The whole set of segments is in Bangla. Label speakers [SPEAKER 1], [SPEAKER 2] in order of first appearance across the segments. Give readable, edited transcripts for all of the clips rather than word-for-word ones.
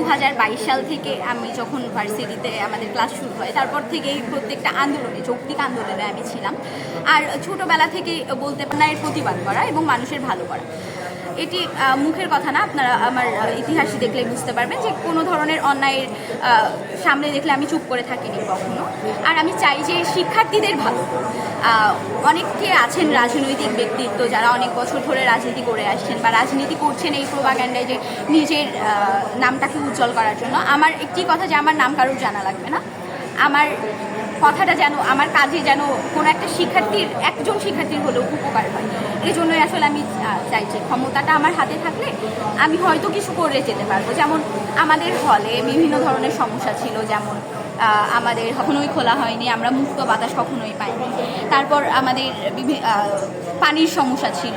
[SPEAKER 1] 2022 সাল থেকে আমি যখন ভার্সিটিতে আমাদের ক্লাস শুরু হয় তারপর থেকেই প্রত্যেকটা আন্দোলনে, যৌক্তিক আন্দোলনে আমি ছিলাম। আর ছোটোবেলা থেকে বলতে অন্যায়ের প্রতিবাদ করা এবং মানুষের ভালো করা, এটি মুখের কথা না, আপনারা আমার ইতিহাস দেখলে বুঝতে পারবেন যে কোনো ধরনের অন্যায়ের সামনে দেখলে আমি চুপ করে থাকিনি কখনো। আর আমি চাই যে শিক্ষার্থীদের ভালো। অনেকে আছেন রাজনৈতিক ব্যক্তিত্ব যারা অনেক বছর ধরে রাজনীতি করে আসছেন বা রাজনীতি করছেন এই প্রোপাগান্ডায় যে নিজের নামটাকে উজ্জ্বল করার জন্য। আমার একটি কথা যে আমার নাম কারোর জানা লাগবে না, আমার কথাটা যেন, আমার কাজে যেন কোনো একটা একজন শিক্ষার্থীর হলেও উপকার হয়। এই জন্যই আসলে আমি চাইছি ক্ষমতাটা আমার হাতে থাকলে আমি হয়তো কিছু করে যেতে পারবো। যেমন আমাদের হলে বিভিন্ন ধরনের সমস্যা ছিল, যেমন আমাদের কখনোই খোলা হয়নি, আমরা মুক্ত বাতাস কখনোই পাইনি। তারপর আমাদের পানির সমস্যা ছিল,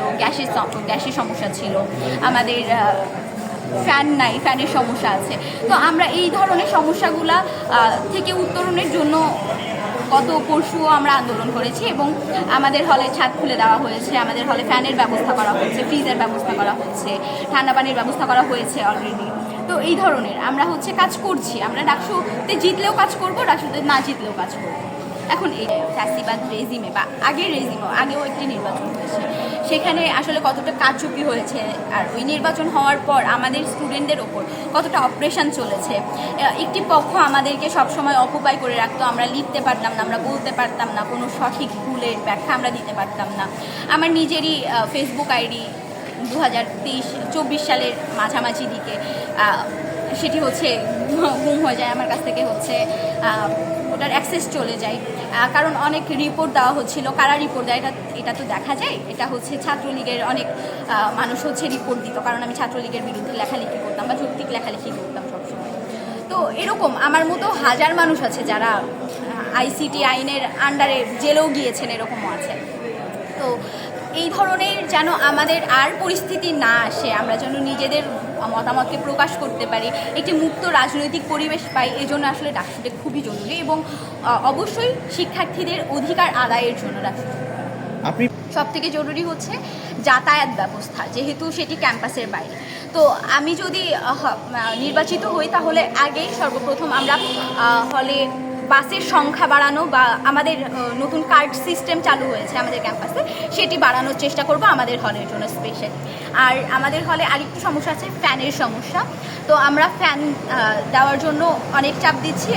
[SPEAKER 1] গ্যাসের সমস্যা ছিল, আমাদের ফ্যান নাই, ফ্যানের সমস্যা আছে। তো আমরা এই ধরনের সমস্যাগুলা থেকে উত্তরণের জন্য গত পরশুও আমরা আন্দোলন করেছি এবং আমাদের হলে ছাদ খুলে দেওয়া হয়েছে, আমাদের হলে ফ্যানের ব্যবস্থা করা হয়েছে, ফ্রিজের ব্যবস্থা করা হচ্ছে, ঠান্ডা পানির ব্যবস্থা করা হয়েছে অলরেডি। তো এই ধরনের আমরা কাজ করছি। আমরা ডাকসুতে জিতলেও কাজ করবো, ডাকসুতে না জিতলেও কাজ করবো। এখন এই ফ্যাসিবাদ রেজিমে বা আগেও একটি নির্বাচন হয়েছে, সেখানে আসলে কতটা কারচুপি হয়েছে, আর ওই নির্বাচন হওয়ার পর আমাদের স্টুডেন্টদের ওপর কতটা অপারেশন চলেছে। একটি পক্ষ আমাদেরকে সবসময় অকুপাই করে রাখতো, আমরা লিখতে পারতাম না, আমরা বলতে পারতাম না, কোনো সঠিক ভুলের ব্যাখ্যা আমরা দিতে পারতাম না। আমার নিজেরই ফেসবুক আইডি 2023-24 সালের মাঝামাঝি দিকে সেটি গুম হয়ে যায় আমার কাছ থেকে, ওটার অ্যাক্সেস চলে যায়। কারণ অনেক রিপোর্ট দেওয়া হচ্ছিল, কারা রিপোর্ট দেয় এটা তো দেখা যায়। এটা ছাত্রলীগের অনেক মানুষ রিপোর্ট দিত, কারণ আমি ছাত্রলীগের বিরুদ্ধে লেখালেখি করতাম বা যৌক্তিক লেখালেখি করতাম সবসময়। তো এরকম আমার মতো হাজার মানুষ আছে যারা আইসিটি আইনের আন্ডারে জেলেও গিয়েছেন, এরকমও আছে। তো এই ধরনের যেন আমাদের আর পরিস্থিতি না আসে, আমরা যেন নিজেদের মতামতকে প্রকাশ করতে পারি, একটি মুক্ত রাজনৈতিক পরিবেশ পাই, এজন্য আসলে ডাকসুটা খুবই জরুরি এবং অবশ্যই শিক্ষার্থীদের অধিকার আদায়ের জন্য ডাকসু আপনি সবথেকে জরুরি যাতায়াত ব্যবস্থা, যেহেতু সেটি ক্যাম্পাসের বাইরে। তো আমি যদি নির্বাচিত হই তাহলে আগেই সর্বপ্রথম আমরা হলে বাসের সংখ্যা বাড়ানো বা আমাদের নতুন কার্ড সিস্টেম চালু হয়েছে আমাদের ক্যাম্পাসে, সেটি বাড়ানোর চেষ্টা করব আমাদের হলের জন্য স্পেশালি। আর আমাদের হলে আরেকটু সমস্যা আছে, ফ্যানের সমস্যা। তো আমরা ফ্যান দেওয়ার জন্য অনেক চাপ দিচ্ছি।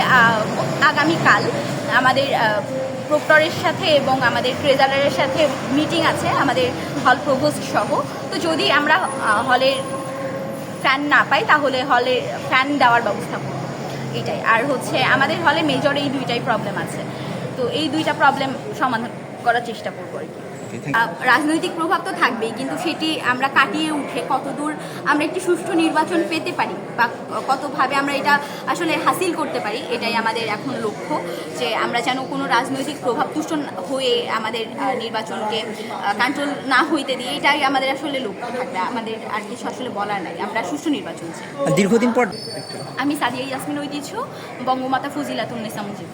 [SPEAKER 1] আগামীকাল আমাদের প্রক্টরের সাথে এবং আমাদের ট্রেজারারের সাথে মিটিং আছে, আমাদের হল প্রভোস্ট সহ। তো যদি আমরা হলের ফ্যান না পাই তাহলে হলে ফ্যান দেওয়ার ব্যবস্থা করব, এটাই। আর আমাদের হলে মেজর এই দুইটাই প্রবলেম আছে, তো এই দুইটা প্রবলেম সমাধান করার চেষ্টা করবো আর কি। রাজনৈতিক প্রভাব তো থাকবেই, কিন্তু সেটি আমরা কাটিয়ে উঠে কতদূর আমরা একটি সুষ্ঠু নির্বাচন পেতে পারি বা কতভাবে আমরা এটা আসলে হাসিল করতে পারি, এটাই আমাদের এখন লক্ষ্য। যে আমরা যেন কোনো রাজনৈতিক প্রভাব তুষ্ট হয়ে আমাদের নির্বাচনকে কন্ট্রোল না হইতে দিই, এটাই আমাদের আসলে লক্ষ্য থাকবে। আমাদের আর কিছু আসলে বলার নাই, আমরা সুষ্ঠু নির্বাচন চাই।
[SPEAKER 2] দীর্ঘদিন পর
[SPEAKER 1] আমি সাদিয়া ইয়াসমিন ঐতিহ্য, বঙ্গমাতা ফজিলাতুন্নেসা মুজিব।